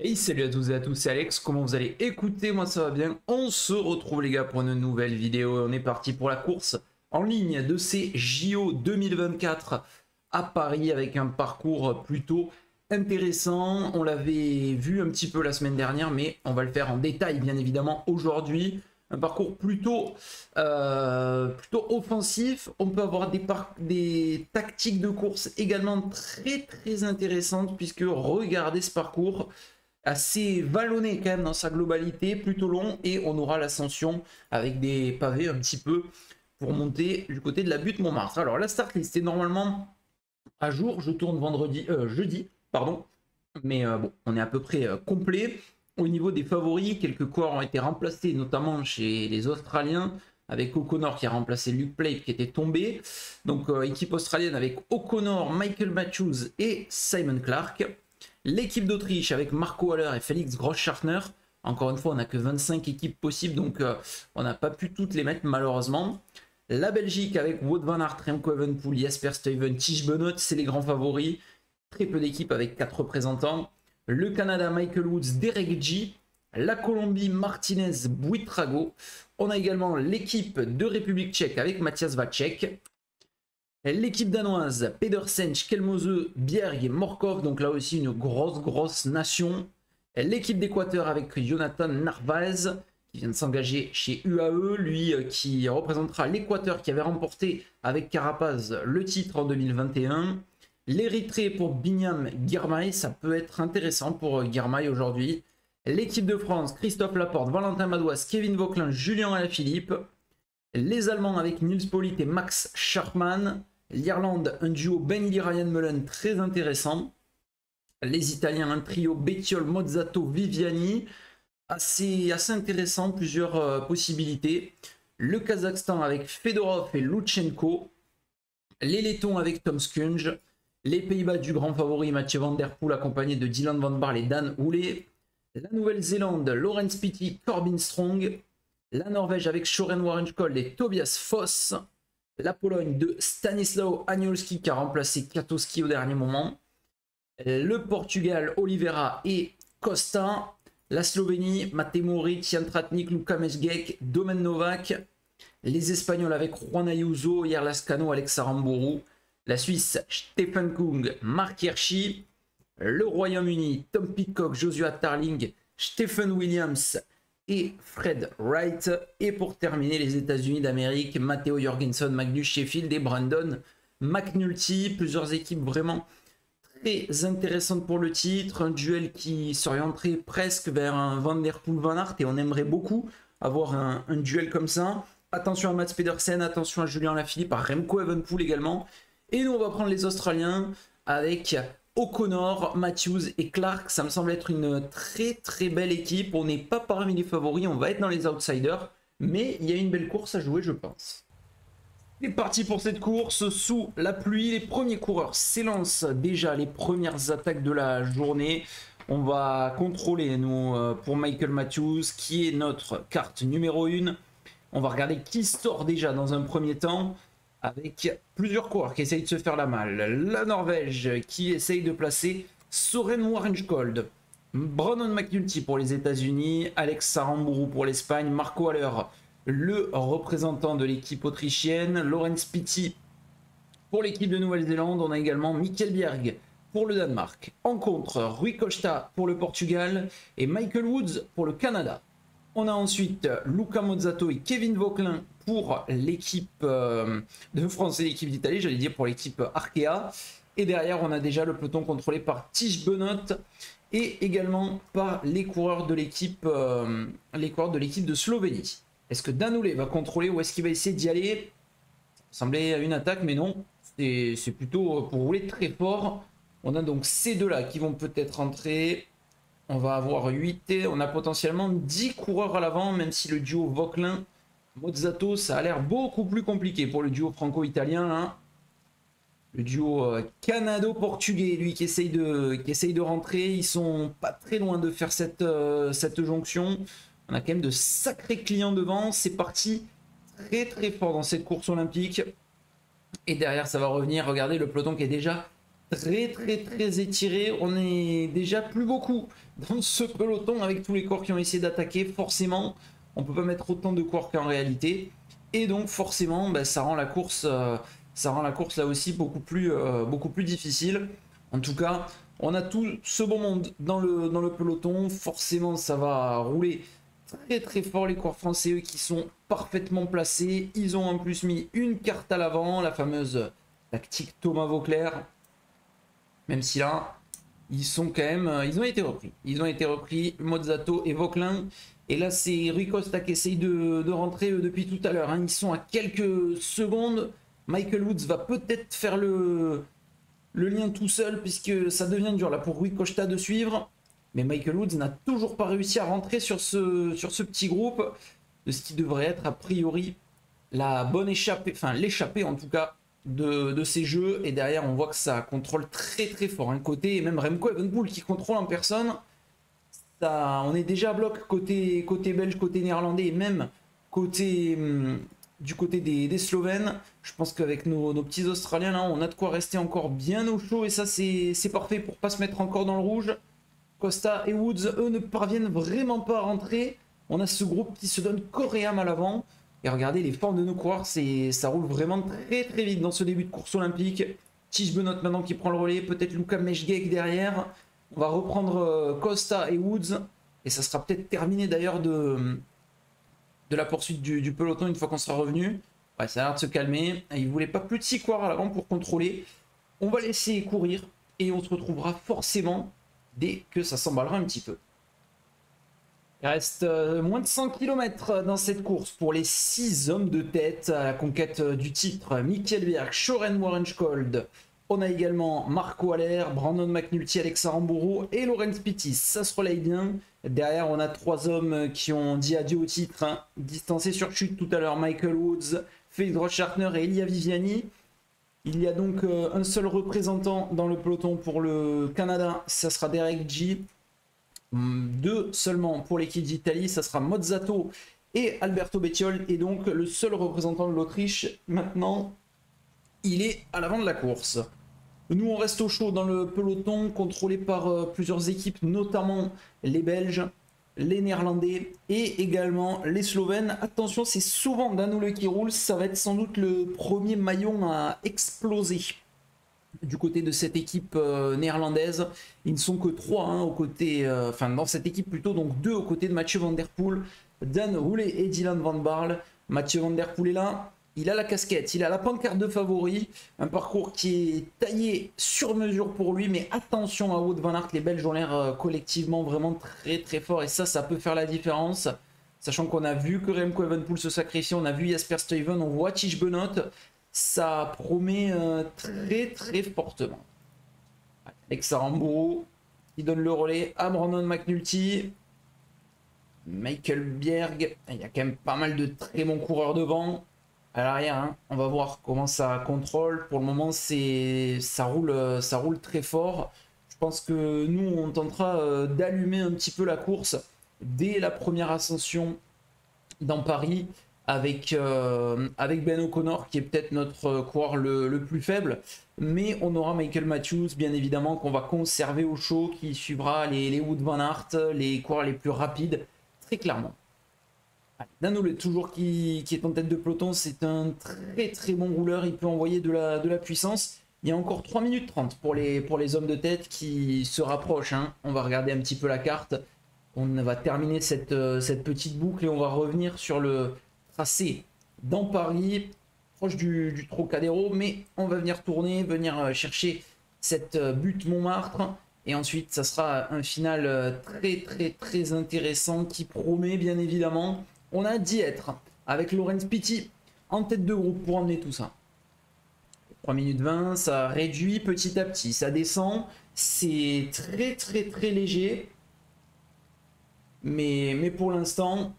Hey, salut à tous et à tous, c'est Alex, comment vous allez? Écoutez, moi ça va bien, on se retrouve les gars pour une nouvelle vidéo, on est parti pour la course en ligne de ces JO 2024 à Paris avec un parcours plutôt intéressant. On l'avait vu un petit peu la semaine dernière, mais on va le faire en détail bien évidemment aujourd'hui. Un parcours plutôt offensif, on peut avoir des tactiques de course également très intéressantes puisque regardez ce parcours assez vallonné quand même dans sa globalité, plutôt long, et on aura l'ascension avec des pavés un petit peu pour monter du côté de la butte Montmartre. Alors la start list est normalement à jour, je tourne jeudi, pardon, mais bon, on est à peu près complet. Au niveau des favoris, quelques coureurs ont été remplacés, notamment chez les Australiens, avec O'Connor qui a remplacé Luke Plate qui était tombé. Donc équipe australienne avec O'Connor, Michael Matthews et Simon Clark. L'équipe d'Autriche avec Marco Haller et Félix Grossschartner. Encore une fois, on n'a que 25 équipes possibles, donc on n'a pas pu toutes les mettre malheureusement. La Belgique avec Wout van Aert, Remco Evenepoel, Jasper Stuyven, Tige Benoot, c'est les grands favoris. Très peu d'équipes avec 4 représentants. Le Canada, Michael Woods, Derek G. La Colombie, Martinez, Buitrago. On a également l'équipe de République tchèque avec Matthias Vacek. L'équipe danoise, Pedersen, Skelmose, Bjerg, Morkov, donc là aussi une grosse nation. L'équipe d'Équateur avec Jonathan Narvaez, qui vient de s'engager chez UAE, lui qui représentera l'Équateur qui avait remporté avec Carapaz le titre en 2021. L'Érythrée pour Binyam Girmay, ça peut être intéressant pour Girmay aujourd'hui. L'équipe de France, Christophe Laporte, Valentin Madouas, Kevin Vauquelin, Julien Alaphilippe. Les Allemands avec Nils Politt et Max Schartmann. L'Irlande, un duo Ben Lee Ryan Mullen très intéressant. Les Italiens, un trio Bettiol, Mozzato, Viviani. Assez intéressant, plusieurs possibilités. Le Kazakhstan avec Fedorov et Lutsenko. Les Lettons avec Tom Skunge. Les Pays-Bas du grand favori Mathieu Van Der Poel accompagné de Dylan Van Baarle et Dan Houlet. La Nouvelle-Zélande, Laurens Pitty, Corbin Strong. La Norvège avec Søren Warrenskold et Tobias Foss. La Pologne de Stanislaw Aniolski qui a remplacé Kwiatkowski au dernier moment. Le Portugal, Oliveira et Costa. La Slovénie, Matej Moric, Jan Tratnik, Luka Mesgek, Domen Novak. Les Espagnols avec Juan Ayuso, Yair Lascano, Alex Aramburu. La Suisse, Stefan Kung, Mark Hirschi. Le Royaume-Uni, Tom Pidcock, Joshua Tarling, Stephen Williams et Fred Wright. Et pour terminer, les États-Unis d'Amérique, Matteo Jorgensen, Magnus Sheffield et Brandon McNulty. Plusieurs équipes vraiment très intéressantes pour le titre. Un duel qui s'orienterait presque vers un Van Der Poel Van Aert et on aimerait beaucoup avoir un duel comme ça. Attention à Mats Pedersen, attention à Julien Alaphilippe, à Remco Evenepoel également. Et nous, on va prendre les Australiens avec O'Connor, Matthews et Clark. Ça me semble être une très belle équipe. On n'est pas parmi les favoris, on va être dans les outsiders. Mais il y a une belle course à jouer, je pense. C'est parti pour cette course sous la pluie. Les premiers coureurs s'élancent déjà les premières attaques de la journée. On va contrôler, nous, pour Michael Matthews, qui est notre carte numéro 1. On va regarder qui sort déjà dans un premier temps, avec plusieurs coureurs qui essayent de se faire la malle. La Norvège qui essaye de placer Søren Warrenskold. Brandon McNulty pour les États-Unis. Alex Aramburu pour l'Espagne. Marco Haller, le représentant de l'équipe autrichienne. Laurens Pitty pour l'équipe de Nouvelle-Zélande. On a également Mikkel Bjerg pour le Danemark. En contre, Rui Costa pour le Portugal et Michael Woods pour le Canada. On a ensuite Luca Mozzato et Kevin Vauquelin pour l'équipe de France et l'équipe d'Italie, j'allais dire pour l'équipe Arkea. Et derrière, on a déjà le peloton contrôlé par Tige Benoot et également par les coureurs de l'équipe de Slovénie. Est-ce que Dan Houlet va contrôler ou est-ce qu'il va essayer d'y aller? Ça semblait une attaque, mais non. C'est plutôt pour rouler très fort. On a donc ces deux-là qui vont peut-être entrer. On va avoir 8 et on a potentiellement 10 coureurs à l'avant, même si le duo Vauquelin-Mozzato, ça a l'air beaucoup plus compliqué pour le duo franco-italien. Hein. Le duo canado-portugais, lui, qui essaye de rentrer. Ils sont pas très loin de faire cette jonction. On a quand même de sacrés clients devant. C'est parti très fort dans cette course olympique. Et derrière, ça va revenir. Regardez le peloton qui est déjà très étiré. On est déjà plus beaucoup dans ce peloton avec tous les coureurs qui ont essayé d'attaquer. Forcément, on peut pas mettre autant de coureurs qu'en réalité. Et donc forcément, bah, ça rend la course là aussi beaucoup plus difficile. En tout cas, on a tout ce beau monde dans le peloton. Forcément, ça va rouler très fort. Les coureurs français, eux, qui sont parfaitement placés. Ils ont en plus mis une carte à l'avant, la fameuse tactique Thomas Vauclair. Même si là, ils sont quand même, ils ont été repris. Ils ont été repris, Mozzato et Vauclin. Et là, c'est Rui Costa qui essaye de rentrer depuis tout à l'heure, hein. Ils sont à quelques secondes. Michael Woods va peut-être faire le lien tout seul, puisque ça devient dur là pour Rui Costa de suivre. Mais Michael Woods n'a toujours pas réussi à rentrer sur ce petit groupe de ce qui devrait être a priori la bonne échappée, enfin l'échappée en tout cas de ces jeux. Et derrière, on voit que ça contrôle très fort. Un côté, et même Remco Evenepoel qui contrôle en personne. Ça, on est déjà à bloc côté belge, côté néerlandais et même côté du côté des Slovènes. Je pense qu'avec nos petits Australiens là, on a de quoi rester encore bien au chaud et ça c'est parfait pour pas se mettre encore dans le rouge. Costa et Woods, eux, ne parviennent vraiment pas à rentrer. On a ce groupe qui se donne corps et âme à l'avant. Et regardez les formes de nos coureurs, ça roule vraiment très vite dans ce début de course olympique. Tige Benoît maintenant qui prend le relais, peut-être Luka Mejgek derrière. On va reprendre Costa et Woods. Et ça sera peut-être terminé d'ailleurs de la poursuite du peloton une fois qu'on sera revenu. Ouais, ça a l'air de se calmer. Il ne voulait pas plus de 6 coureurs à l'avant pour contrôler. On va laisser courir et on se retrouvera forcément dès que ça s'emballera un petit peu. Il reste moins de 100 km dans cette course pour les 6 hommes de tête à la conquête du titre. Michael Berg, Søren Warenskold. On a également Marco Haller, Brandon McNulty, Alexa Rambourou et Laurens Pittis. Ça se relaye bien. Derrière, on a 3 hommes qui ont dit adieu au titre, hein. Distancés sur chute tout à l'heure, Michael Woods, Félix Rothschartner et Elia Viviani. Il y a donc un seul représentant dans le peloton pour le Canada, ça sera Derek G. 2 seulement pour l'équipe d'Italie, ça sera Mozzato et Alberto Bettiol. Et donc le seul représentant de l'Autriche, maintenant, il est à l'avant de la course. Nous, on reste au chaud dans le peloton, contrôlé par plusieurs équipes, notamment les Belges, les Néerlandais et également les Slovènes. Attention, c'est souvent Danule qui roule, ça va être sans doute le premier maillon à exploser. Du côté de cette équipe néerlandaise, ils ne sont que 3 hein, dans cette équipe plutôt, donc 2 aux côtés de Mathieu Van Der Poel, Dan Roulet et Dylan Van Barle. Mathieu Van Der Poel est là, il a la casquette, il a la pancarte de favori, un parcours qui est taillé sur mesure pour lui, mais attention à Wout van Aert, les Belges ont l'air collectivement vraiment très forts et ça peut faire la différence. Sachant qu'on a vu que Remco Evenepoel se sacrifie, on a vu Jasper Stuyven, on voit Tige Benoît. Ça promet très fortement. Alexa Rambourou qui donne le relais à Brandon McNulty. Michael Bjerg. Il y a quand même pas mal de très bons coureurs devant. À l'arrière, hein, on va voir comment ça contrôle. Pour le moment, ça roule très fort. Je pense que nous, on tentera d'allumer un petit peu la course dès la première ascension dans Paris. Avec Ben O'Connor qui est peut-être notre coureur le plus faible, mais on aura Michael Matthews bien évidemment qu'on va conserver au chaud, qui suivra les Wout van Aert, les coureurs les plus rapides, très clairement. Danule toujours qui est en tête de peloton, c'est un très bon rouleur, il peut envoyer de la puissance. Il y a encore 3 minutes 30 pour les hommes de tête qui se rapprochent, hein. On va regarder un petit peu la carte, on va terminer cette petite boucle et on va revenir sur le tracé dans Paris, proche du Trocadéro, mais on va venir tourner, venir chercher cette butte Montmartre, et ensuite ça sera un final très intéressant qui promet bien évidemment. On a d'y être avec Laurens Pittis en tête de groupe pour emmener tout ça. 3 minutes 20, ça réduit petit à petit, ça descend, c'est très léger, mais pour l'instant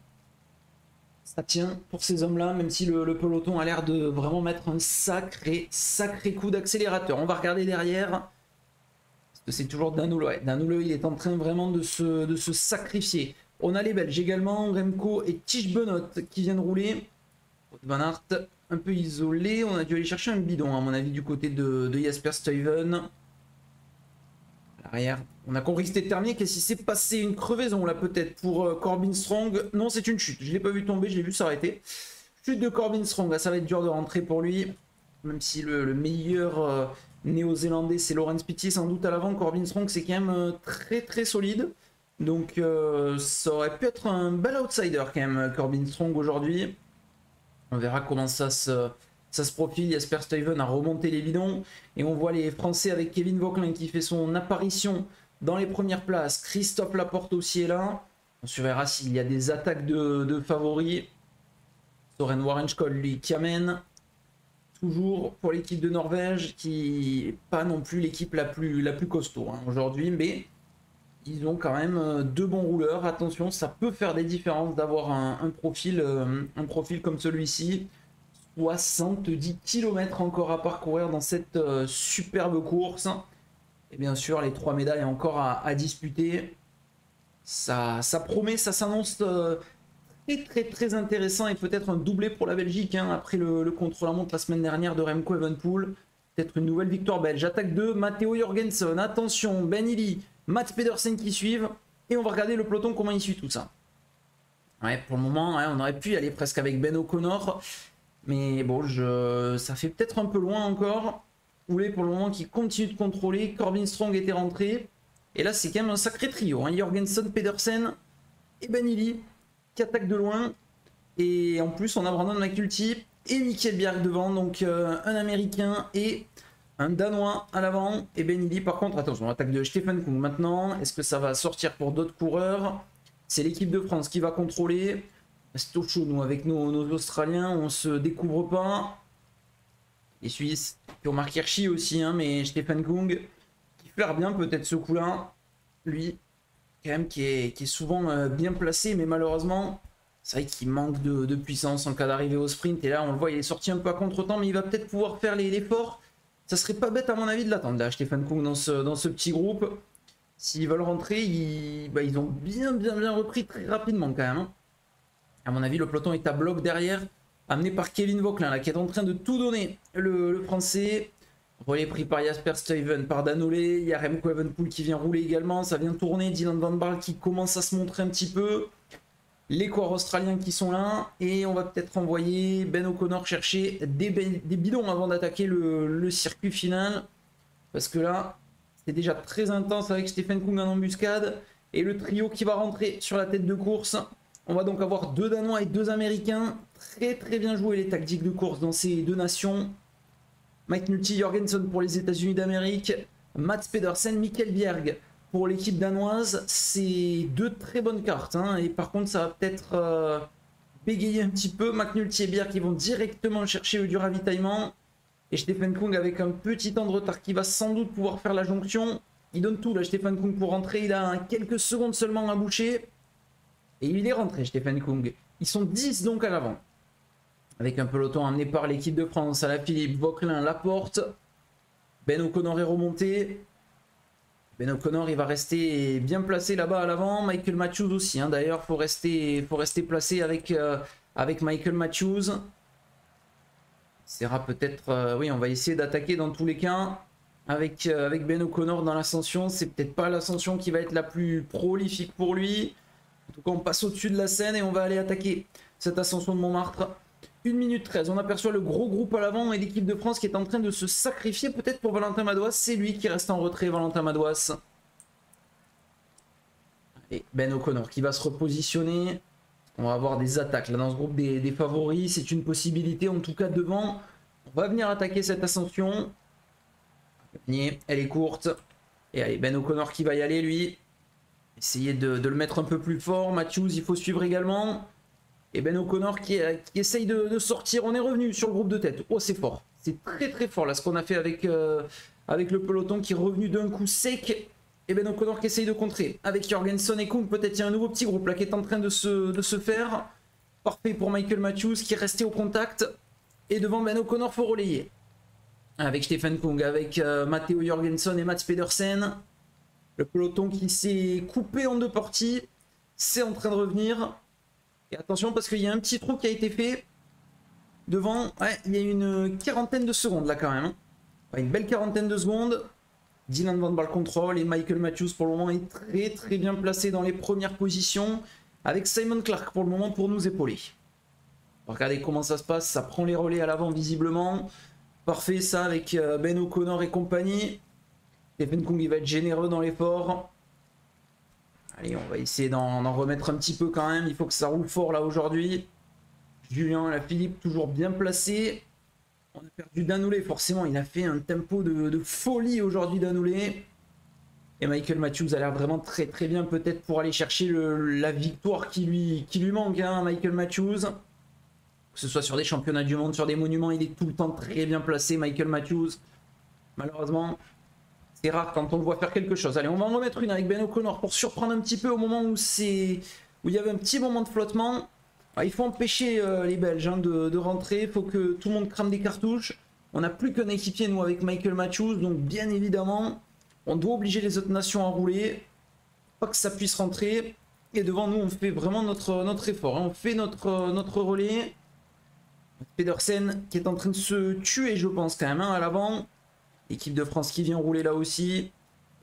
ça tient pour ces hommes-là, même si le peloton a l'air de vraiment mettre un sacré coup d'accélérateur. On va regarder derrière, parce que c'est toujours Danule. Ouais, Danule, il est en train vraiment de se sacrifier. On a les Belges également, Remco et Tige Benoît qui viennent rouler. Van Aert un peu isolé, on a dû aller chercher un bidon à mon avis du côté de Jasper Stuyven. Arrière. On a compris que c'était terminé. Qu'est-ce qui s'est passé? Une crevaison là peut-être pour Corbin Strong. Non, c'est une chute. Je ne l'ai pas vu tomber, je l'ai vu s'arrêter. Chute de Corbin Strong. Là, ça va être dur de rentrer pour lui. Même si le meilleur néo-zélandais c'est Laurence Pittier sans doute à l'avant. Corbin Strong c'est quand même très très solide. Donc ça aurait pu être un bel outsider quand même Corbin Strong aujourd'hui. On verra comment ça se profile. Jasper Stuyven a remonté les bidons. Et on voit les Français avec Kevin Vauquelin qui fait son apparition dans les premières places. Christophe Laporte aussi est là. On surveillera s'il y a des attaques de favoris. Soren Warrenskold lui qui amène. Toujours pour l'équipe de Norvège qui n'est pas non plus l'équipe la plus costaud hein, aujourd'hui. Mais ils ont quand même deux bons rouleurs. Attention, ça peut faire des différences d'avoir un profil comme celui-ci. 70 km encore à parcourir dans cette superbe course. Et bien sûr, les 3 médailles encore à disputer. Ça promet, ça s'annonce très intéressant et peut-être un doublé pour la Belgique hein, après le contre-la-montre la semaine dernière de Remco Evenepoel. Peut-être une nouvelle victoire belge. Attaque de Matteo Jorgensen. Attention, Ben Illy, Mats Pedersen qui suivent. Et on va regarder le peloton comment il suit tout ça. Ouais, pour le moment, hein, on aurait pu y aller presque avec Ben O'Connor. Mais bon, ça fait peut-être un peu loin encore. Houlet pour le moment qui continue de contrôler. Corbin Strong était rentré. Et là, c'est quand même un sacré trio. Hein. Jorgensen, Pedersen et Ben Illy qui attaquent de loin. Et en plus, on a Brandon McNulty et Michael Bjerg devant. Donc un Américain et un Danois à l'avant. Et Ben Illy, par contre, attention, attaque de Stefan Kung maintenant. Est-ce que ça va sortir pour d'autres coureurs? C'est l'équipe de France qui va contrôler. C'est au chaud, nous, avec nos Australiens, on se découvre pas. Les Suisses, qui ont Mark Hirschi aussi, hein, mais Stefan Kung, qui flaire bien peut-être ce coup-là. Lui, quand même, qui est souvent bien placé, mais malheureusement, c'est vrai qu'il manque de puissance en cas d'arrivée au sprint. Et là, on le voit, il est sorti un peu à contre-temps, mais il va peut-être pouvoir faire l'effort. Ça serait pas bête, à mon avis, de l'attendre, là, Stefan Kung, dans ce petit groupe. S'ils veulent rentrer, ils ont bien repris très rapidement, quand même. Hein. À mon avis, le peloton est à bloc derrière, amené par Kevin Vauquelin, là, qui est en train de tout donner, le français. Relais pris par Jasper Stuyven, par Danolé. Il y a Remco Evenepoel qui vient rouler également. Ça vient tourner. Dylan Van Baarle qui commence à se montrer un petit peu. Les coureurs australiens qui sont là. Et on va peut-être envoyer Ben O'Connor chercher des bidons avant d'attaquer le circuit final. Parce que là, c'est déjà très intense avec Stefan Kung en embuscade. Et le trio qui va rentrer sur la tête de course. On va donc avoir 2 Danois et 2 Américains. Très bien joué les tactiques de course dans ces deux nations. McNulty Jorgensen pour les États-Unis d'Amérique. Mats Pedersen, Michael Bjerg pour l'équipe danoise. C'est 2 très bonnes cartes. Hein. Et par contre, ça va peut-être bégayer un petit peu. McNulty et Bjerg qui vont directement chercher du ravitaillement. Et Stefan Kung avec un petit temps de retard qui va sans doute pouvoir faire la jonction. Il donne tout là, Stefan Kung, pour rentrer. Il a quelques secondes seulement à boucher. Et il est rentré, Stefan Kung. Ils sont 10 donc à l'avant. Avec un peloton amené par l'équipe de France. Alaphilippe, Vauquelin, Laporte. Ben O'Connor est remonté. Ben O'Connor, il va rester bien placé là-bas à l'avant. Michael Matthews aussi. Hein. D'ailleurs, il faut rester placé avec Michael Matthews. Essaiera peut-être... oui, on va essayer d'attaquer dans tous les cas. Avec Ben O'Connor dans l'ascension. C'est peut-être pas l'ascension qui va être la plus prolifique pour lui. En tout cas, on passe au-dessus de la scène et on va aller attaquer cette ascension de Montmartre. 1 minute 13, on aperçoit le gros groupe à l'avant et l'équipe de France qui est en train de se sacrifier peut-être pour Valentin Madouas. C'est lui qui reste en retrait, Valentin Madouas. Et Ben O'Connor qui va se repositionner. On va avoir des attaques là dans ce groupe des favoris. C'est une possibilité, en tout cas devant. On va venir attaquer cette ascension. Elle est courte. Et allez, Ben O'Connor qui va y aller lui. Essayer de le mettre un peu plus fort. Matthews, il faut suivre également. Et Ben O'Connor qui essaye de sortir. On est revenu sur le groupe de tête. Oh, c'est fort. C'est très fort là ce qu'on a fait avec le peloton qui est revenu d'un coup sec. Et Ben O'Connor qui essaye de contrer. Avec Jorgensen et Kung, peut-être il y a un nouveau petit groupe là qui est en train de se faire. Parfait pour Michael Matthews qui est resté au contact. Et devant Ben O'Connor, il faut relayer. Avec Stefan Kung, avec Matteo Jorgensen et Mats Pedersen. Le peloton qui s'est coupé en 2 parties. C'est en train de revenir. Et attention parce qu'il y a un petit trou qui a été fait devant. Ouais, il y a une quarantaine de secondes là quand même. Ouais, une belle quarantaine de secondes. Dylan Van Baarle contrôle et Michael Matthews pour le moment est très bien placé dans les premières positions avec Simon Clark pour le moment pour nous épauler. Regardez comment ça se passe, ça prend les relais à l'avant visiblement. Parfait ça avec Ben O'Connor et compagnie. Stephen Kung il va être généreux dans l'effort. Allez, on va essayer d'en remettre un petit peu quand même. Il faut que ça roule fort là aujourd'hui. Julien Alaphilippe toujours bien placé. On a perdu Danoulet, forcément. Il a fait un tempo de folie aujourd'hui, Danoulet. Et Michael Matthews a l'air vraiment très bien peut-être pour aller chercher la victoire qui lui manque, hein, Michael Matthews. Que ce soit sur des championnats du monde, sur des monuments, il est tout le temps très bien placé, Michael Matthews. Malheureusement, c'est rare quand on le voit faire quelque chose. Allez, on va en remettre une avec Ben O'Connor pour surprendre un petit peu au moment où il y avait un petit moment de flottement. Il faut empêcher les Belges hein, de rentrer. Il faut que tout le monde crame des cartouches. On n'a plus qu'un équipier, nous, avec Michael Matthews. Donc, bien évidemment, on doit obliger les autres nations à rouler. Pas que ça puisse rentrer. Et devant nous, on fait vraiment notre effort. Hein. On fait notre relais. Pedersen qui est en train de se tuer, je pense, quand même, hein, à l'avant. L'équipe de France qui vient rouler là aussi.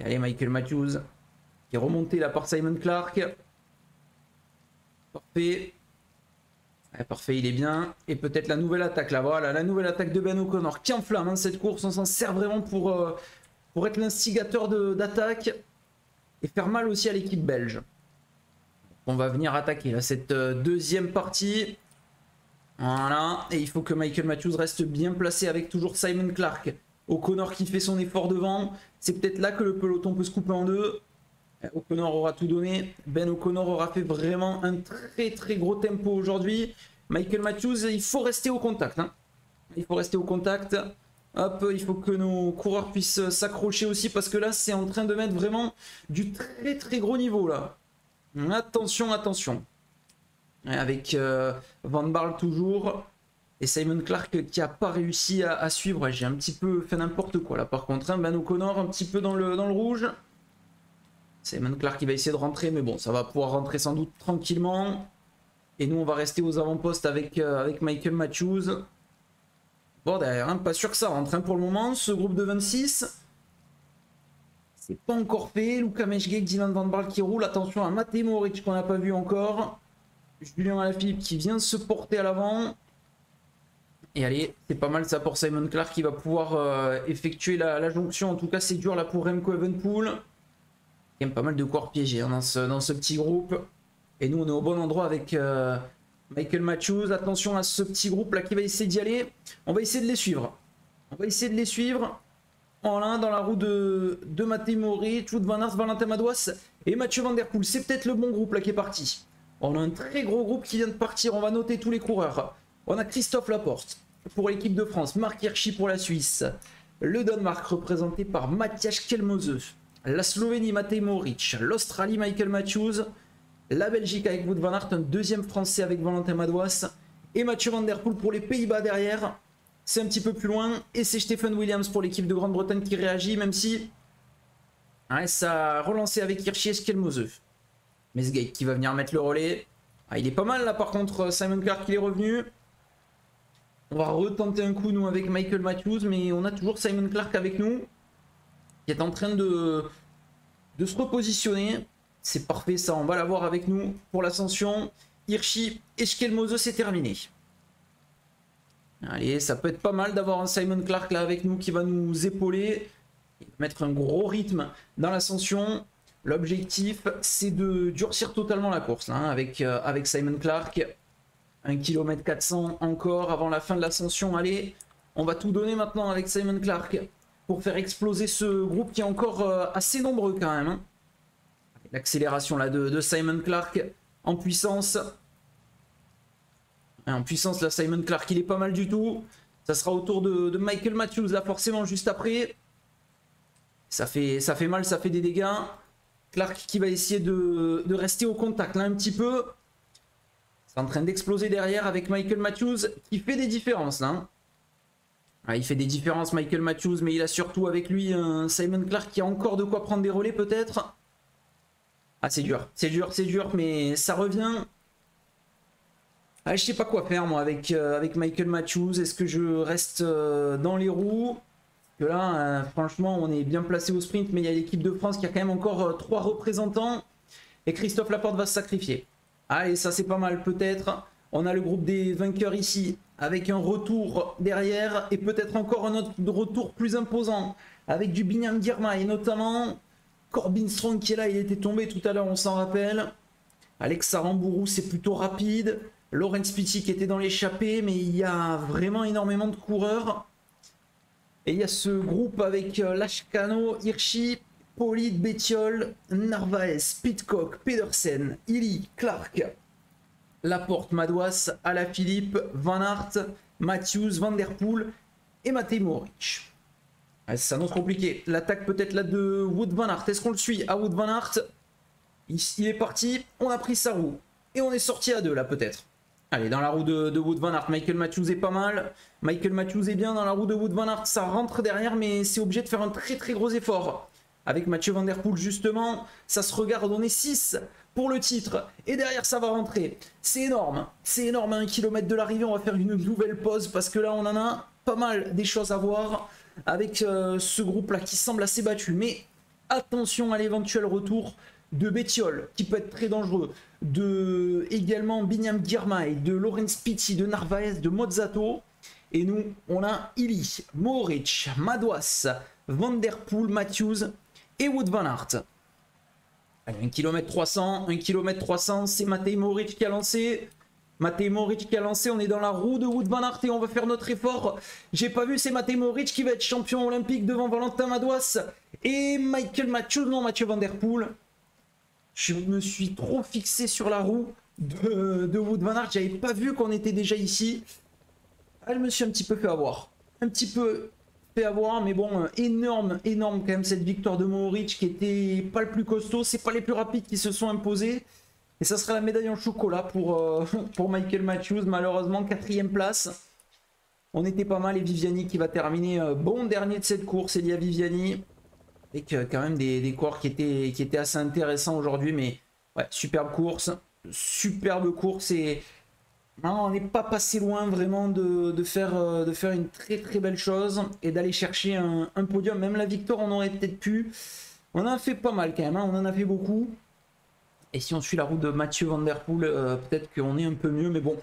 Et allez, Michael Matthews qui est remonté là par Simon Clark. Parfait. Ouais, parfait, il est bien. Et peut-être la nouvelle attaque là. Voilà, la nouvelle attaque de Ben O'Connor qui enflamme hein, cette course. On s'en sert vraiment pour être l'instigateur d'attaque et faire mal aussi à l'équipe belge. On va venir attaquer là, cette deuxième partie. Voilà, et il faut que Michael Matthews reste bien placé avec toujours Simon Clark. O'Connor qui fait son effort devant. C'est peut-être là que le peloton peut se couper en deux. O'Connor aura tout donné. Ben O'Connor aura fait vraiment un très gros tempo aujourd'hui. Michael Matthews, il faut rester au contact. Hein. Il faut rester au contact. Hop, il faut que nos coureurs puissent s'accrocher aussi parce que là, c'est en train de mettre vraiment du très gros niveau là. Attention, attention. Avec Van Baarle toujours. Et Simon Clark qui n'a pas réussi à suivre. J'ai un petit peu fait n'importe quoi là par contre. Hein. Ben O'Connor un petit peu dans le rouge. Simon Clark qui va essayer de rentrer. Mais bon, ça va pouvoir rentrer sans doute tranquillement. Et nous on va rester aux avant-postes avec Michael Matthews. Bon derrière, hein, pas sûr que ça rentre hein, pour le moment. Ce groupe de 26. C'est pas encore fait. Luka Mechgek, Dylan Van Baarle qui roule. Attention à Matej Mohoric qu'on n'a pas vu encore. Julien Alaphilippe qui vient se porter à l'avant. Et allez, c'est pas mal ça pour Simon Clark qui va pouvoir effectuer la jonction. En tout cas, c'est dur là pour Remco Evenepoel. Il y a quand même pas mal de corps piégés hein, dans ce petit groupe. Et nous, on est au bon endroit avec Michael Matthews. Attention à ce petit groupe là qui va essayer d'y aller. On va essayer de les suivre. On va essayer de les suivre. Voilà, dans la roue de Matej Mohoric, Wout van Aert, Valentin Madouas et Mathieu Van Der Poel. C'est peut-être le bon groupe là qui est parti. On a un très gros groupe qui vient de partir. On va noter tous les coureurs. On a Christophe Laporte pour l'équipe de France, Marc Hirschi pour la Suisse, le Danemark représenté par Mathias Kelmose, la Slovénie Matej Mohoric, l'Australie Michael Matthews, la Belgique avec Wout van Aert, un deuxième français avec Valentin Madouas et Mathieu Van Der Poel pour les Pays-Bas derrière. C'est un petit peu plus loin et c'est Stephen Williams pour l'équipe de Grande-Bretagne qui réagit même si ouais, ça a relancé avec Hirschi et Kelmose. Mesgate qui va venir mettre le relais. Ah, il est pas mal là par contre, Simon Clark il est revenu. On va retenter un coup nous avec Michael Matthews, mais on a toujours Simon Clark avec nous. Qui est en train de se repositionner. C'est parfait ça, on va l'avoir avec nous pour l'ascension. Hirschi et Kelmose, c'est terminé. Allez, ça peut être pas mal d'avoir un Simon Clark là avec nous qui va nous épauler. Il va mettre un gros rythme dans l'ascension. L'objectif, c'est de durcir totalement la course là, hein, avec Simon Clark. 1 km 400 encore avant la fin de l'ascension. Allez, on va tout donner maintenant avec Simon Clark pour faire exploser ce groupe qui est encore assez nombreux quand même. Hein. L'accélération là de Simon Clark en puissance. En puissance là, Simon Clark, il est pas mal du tout. Ça sera au tour de Michael Matthews là forcément juste après. Ça fait mal, ça fait des dégâts. Clark qui va essayer de rester au contact là un petit peu. C'est en train d'exploser derrière avec Michael Matthews qui fait des différences là. Hein. Ah, il fait des différences Michael Matthews, mais il a surtout avec lui un Simon Clark qui a encore de quoi prendre des relais peut-être. Ah c'est dur, mais ça revient. Ah, je sais pas quoi faire moi avec Michael Matthews. Est-ce que je reste dans les roues? que là, franchement, on est bien placé au sprint, mais il y a l'équipe de France qui a quand même encore 3 représentants. Et Christophe Laporte va se sacrifier. Allez, ça c'est pas mal peut-être. On a le groupe des vainqueurs ici, avec un retour derrière, et peut-être encore un autre retour plus imposant, avec du Binyam Girma, et notamment Corbin Strong qui est là, il était tombé tout à l'heure, on s'en rappelle. Alex Arambourou, c'est plutôt rapide. Laurent Spitty qui était dans l'échappée, mais il y a vraiment énormément de coureurs. Et il y a ce groupe avec Lashkano, Hirschi, Polite, Bettiol, Narvaez, Pitcock, Pedersen, Illy, Clark, Laporte, Madouas, Alaphilippe, Van Aert, Matthews, Van Der Poel et Matej Mohoric. Ça s'annonce compliqué. L'attaque peut-être là de Wout Van Aert. Est-ce qu'on le suit à Wout Van Aert? Il est parti, on a pris sa roue. Et on est sorti à deux là peut-être. Allez, dans la roue de Wout Van Aert, Michael Matthews est pas mal. Michael Matthews est bien dans la roue de Wout Van Aert. Ça rentre derrière, mais c'est obligé de faire un très très gros effort. Avec Mathieu Van Der Poel justement, ça se regarde, on est 6 pour le titre. Et derrière ça va rentrer. C'est énorme, c'est énorme. À 1 km de l'arrivée, on va faire une nouvelle pause. Parce que là on en a pas mal des choses à voir. Avec ce groupe là qui semble assez battu. Mais attention à l'éventuel retour de Bettiol, qui peut être très dangereux, de également Binyam Girmay, de Laurent Spitty, de Narvaez, de Mozzato. Et nous, on a Illy, Mohoric, Madouas, Van Der Poel, Matthews et Wout Van Aert. Allez, 1 km 300, 1 km 300, c'est Matej Mohoric qui a lancé. Matej Mohoric qui a lancé, on est dans la roue de Wout Van Aert et on va faire notre effort. J'ai pas vu, c'est Matej Mohoric qui va être champion olympique devant Valentin Madouas et Michael Matthews, non, Mathieu Van Der Poel. Je me suis trop fixé sur la roue de Wout Van Aert. J'avais pas vu qu'on était déjà ici. Ah, je me suis un petit peu fait avoir. Un petit peu fait avoir, mais bon, énorme quand même cette victoire de Mohoric qui était pas le plus costaud. C'est pas les plus rapides qui se sont imposés. Et ça sera la médaille en chocolat pour Michael Matthews. Malheureusement, 4e place. On était pas mal et Viviani qui va terminer bon dernier de cette course. Elia Viviani. Avec quand même des coureurs qui étaient assez intéressants aujourd'hui. Mais ouais, superbe course. Superbe course. Et non, on n'est pas passé loin vraiment de faire une très très belle chose. Et d'aller chercher un podium. Même la victoire, on aurait peut-être pu. On en a fait pas mal quand même. Hein, on en a fait beaucoup. Et si on suit la route de Mathieu Van Der Poel, peut-être qu'on est un peu mieux. Mais bon,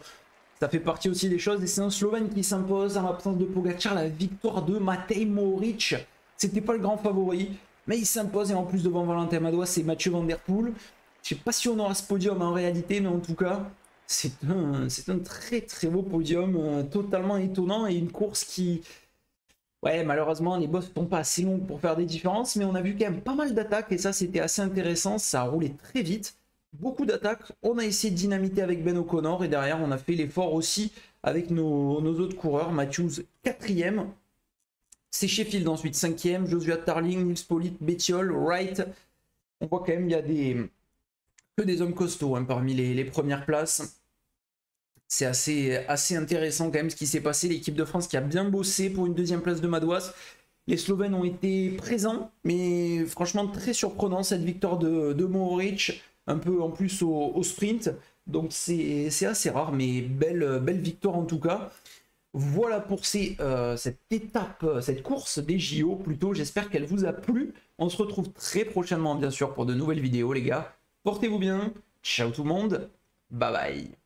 ça fait partie aussi des choses. Et c'est un Slovène qui s'impose en l'absence de Pogacar. La victoire de Matej Mohoric. C'était pas le grand favori, mais il s'impose. Et en plus devant Valentin Madouas, c'est Mathieu Van Der Poel. Je sais pas si on aura ce podium en réalité, mais en tout cas, c'est un très très beau podium. Totalement étonnant. Et une course qui... Ouais, malheureusement, les bosses ne sont pas assez longues pour faire des différences. Mais on a vu quand même pas mal d'attaques. Et ça, c'était assez intéressant. Ça a roulé très vite. Beaucoup d'attaques. On a essayé de dynamiter avec Ben O'Connor. Et derrière, on a fait l'effort aussi avec nos autres coureurs. Matthews, 4e. C'est Sheffield ensuite, 5e. Joshua Tarling, Nils Polite, Bettiol, Wright. On voit quand même il y a que des hommes costauds hein, parmi les premières places. C'est assez intéressant quand même ce qui s'est passé. L'équipe de France qui a bien bossé pour une 2e place de Madouas. Les Slovènes ont été présents, mais franchement très surprenant cette victoire de Mohoric. Un peu en plus au sprint. Donc c'est assez rare, mais belle victoire en tout cas. Voilà pour cette étape, cette course des JO plutôt. J'espère qu'elle vous a plu. On se retrouve très prochainement bien sûr pour de nouvelles vidéos les gars. Portez-vous bien. Ciao tout le monde. Bye bye.